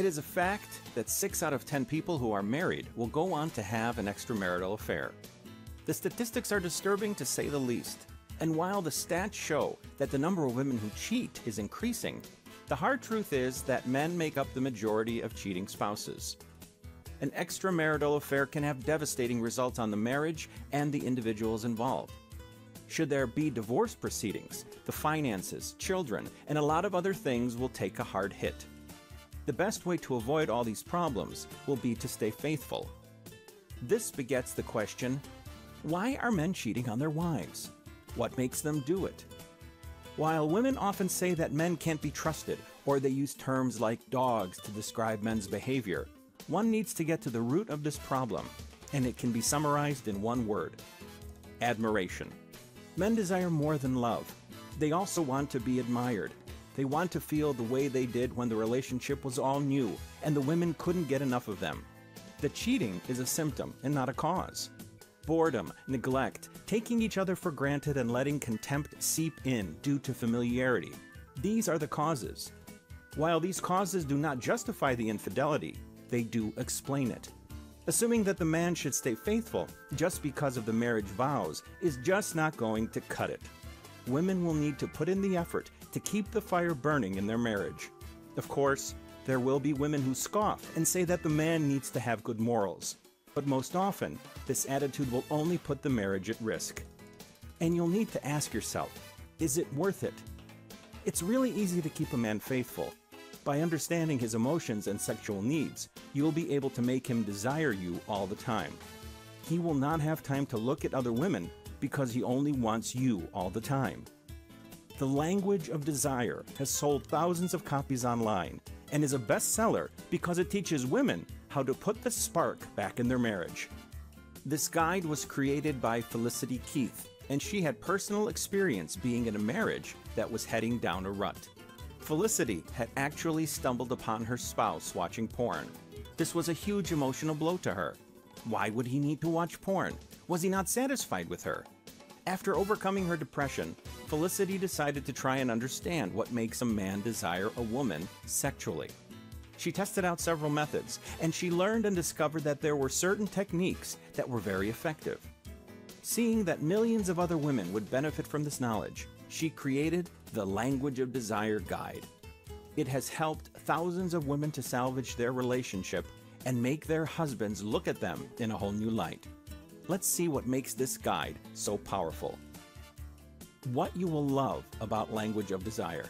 It is a fact that 6 out of 10 people who are married will go on to have an extramarital affair. The statistics are disturbing to say the least, and while the stats show that the number of women who cheat is increasing, the hard truth is that men make up the majority of cheating spouses. An extramarital affair can have devastating results on the marriage and the individuals involved. Should there be divorce proceedings, the finances, children, and a lot of other things will take a hard hit. The best way to avoid all these problems will be to stay faithful. This begets the question, why are men cheating on their wives? What makes them do it? While women often say that men can't be trusted, or they use terms like dogs to describe men's behavior, one needs to get to the root of this problem, and it can be summarized in one word: admiration. Men desire more than love. They also want to be admired. They want to feel the way they did when the relationship was all new and the women couldn't get enough of them. The cheating is a symptom and not a cause. Boredom, neglect, taking each other for granted and letting contempt seep in due to familiarity. These are the causes. While these causes do not justify the infidelity, they do explain it. Assuming that the man should stay faithful just because of the marriage vows is just not going to cut it. Women will need to put in the effort to keep the fire burning in their marriage. Of course, there will be women who scoff and say that the man needs to have good morals. But most often, this attitude will only put the marriage at risk. And you'll need to ask yourself, is it worth it? It's really easy to keep a man faithful. By understanding his emotions and sexual needs, you will be able to make him desire you all the time. He will not have time to look at other women because he only wants you all the time. The Language of Desire has sold thousands of copies online and is a bestseller because it teaches women how to put the spark back in their marriage. This guide was created by Felicity Keith, and she had personal experience being in a marriage that was heading down a rut. Felicity had actually stumbled upon her spouse watching porn. This was a huge emotional blow to her. Why would he need to watch porn? Was he not satisfied with her? After overcoming her depression, Felicity decided to try and understand what makes a man desire a woman sexually. She tested out several methods, and she learned and discovered that there were certain techniques that were very effective. Seeing that millions of other women would benefit from this knowledge, she created the Language of Desire Guide. It has helped thousands of women to salvage their relationship and make their husbands look at them in a whole new light. Let's see what makes this guide so powerful. What you will love about Language of Desire.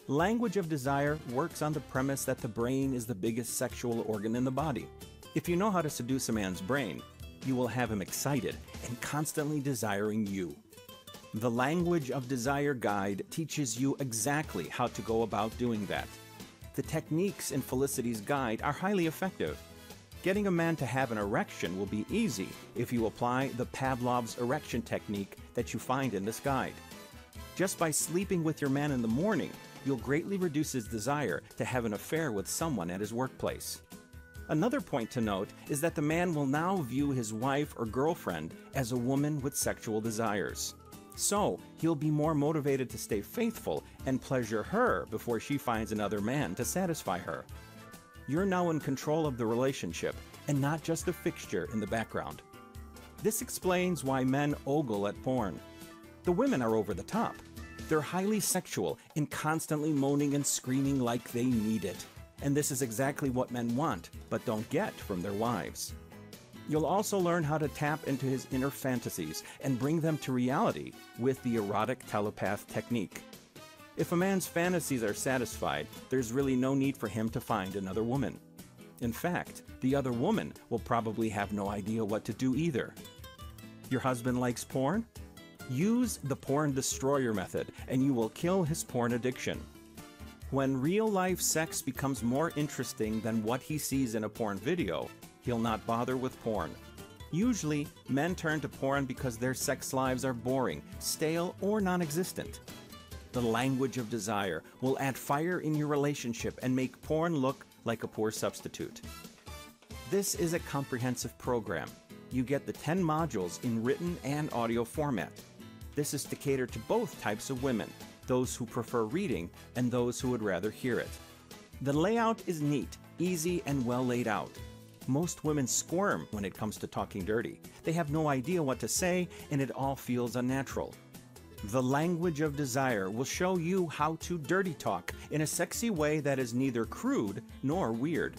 Language of Desire works on the premise that the brain is the biggest sexual organ in the body. If you know how to seduce a man's brain, you will have him excited and constantly desiring you. The Language of Desire Guide teaches you exactly how to go about doing that. The techniques in Felicity's guide are highly effective. Getting a man to have an erection will be easy if you apply the Pavlov's erection technique that you find in this guide. Just by sleeping with your man in the morning, you'll greatly reduce his desire to have an affair with someone at his workplace. Another point to note is that the man will now view his wife or girlfriend as a woman with sexual desires. So, he'll be more motivated to stay faithful and pleasure her before she finds another man to satisfy her. You're now in control of the relationship and not just a fixture in the background. This explains why men ogle at porn. The women are over the top. They're highly sexual and constantly moaning and screaming like they need it. And this is exactly what men want, but don't get from their wives. You'll also learn how to tap into his inner fantasies and bring them to reality with the erotic telepath technique. If a man's fantasies are satisfied, there's really no need for him to find another woman. In fact, the other woman will probably have no idea what to do either. Your husband likes porn? Use the porn destroyer method and you will kill his porn addiction. When real-life sex becomes more interesting than what he sees in a porn video, he'll not bother with porn. Usually, men turn to porn because their sex lives are boring, stale, or non-existent. The Language of Desire will add fire in your relationship and make porn look like a poor substitute. This is a comprehensive program. You get the 10 modules in written and audio format. This is to cater to both types of women, those who prefer reading and those who would rather hear it. The layout is neat, easy, and well laid out. Most women squirm when it comes to talking dirty. They have no idea what to say, and it all feels unnatural. The language of desire will show you how to dirty talk in a sexy way that is neither crude nor weird.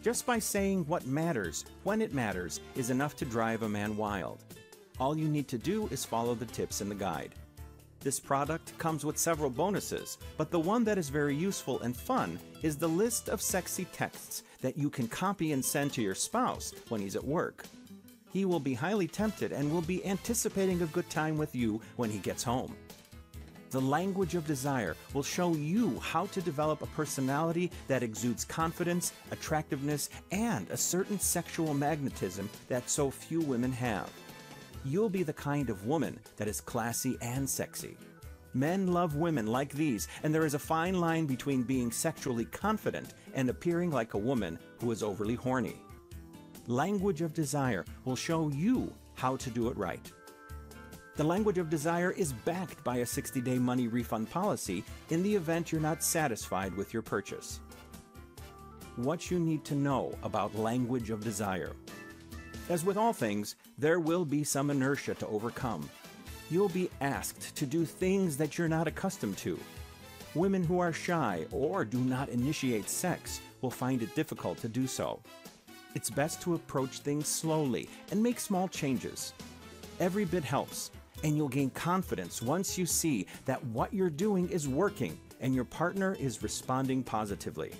Just by saying what matters, when it matters, is enough to drive a man wild. All you need to do is follow the tips in the guide. This product comes with several bonuses, but the one that is very useful and fun is the list of sexy texts that you can copy and send to your spouse when he's at work. He will be highly tempted and will be anticipating a good time with you when he gets home. The language of desire will show you how to develop a personality that exudes confidence, attractiveness, and a certain sexual magnetism that so few women have. You'll be the kind of woman that is classy and sexy. Men love women like these, and there is a fine line between being sexually confident and appearing like a woman who is overly horny. Language of desire will show you how to do it right. The language of desire is backed by a 60-day money refund policy in the event you're not satisfied with your purchase. What you need to know about language of desire. As with all things, there will be some inertia to overcome. You'll be asked to do things that you're not accustomed to. Women who are shy or do not initiate sex will find it difficult to do so. It's best to approach things slowly and make small changes. Every bit helps, and you'll gain confidence once you see that what you're doing is working and your partner is responding positively.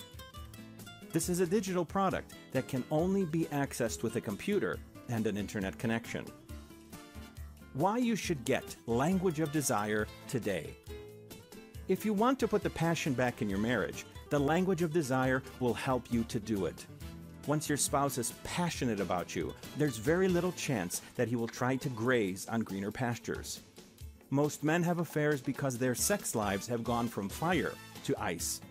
This is a digital product that can only be accessed with a computer and an internet connection. Why you should get Language of Desire today. If you want to put the passion back in your marriage, the Language of Desire will help you to do it. Once your spouse is passionate about you, there's very little chance that he will try to graze on greener pastures. Most men have affairs because their sex lives have gone from fire to ice.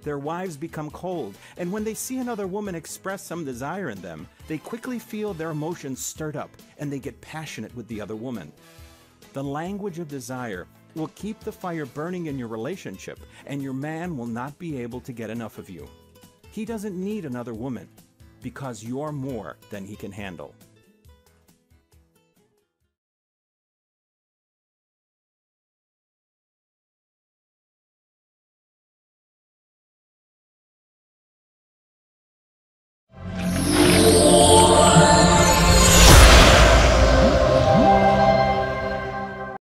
Their wives become cold, and when they see another woman express some desire in them, they quickly feel their emotions stirred up, and they get passionate with the other woman. The language of desire will keep the fire burning in your relationship, and your man will not be able to get enough of you. He doesn't need another woman, because you're more than he can handle.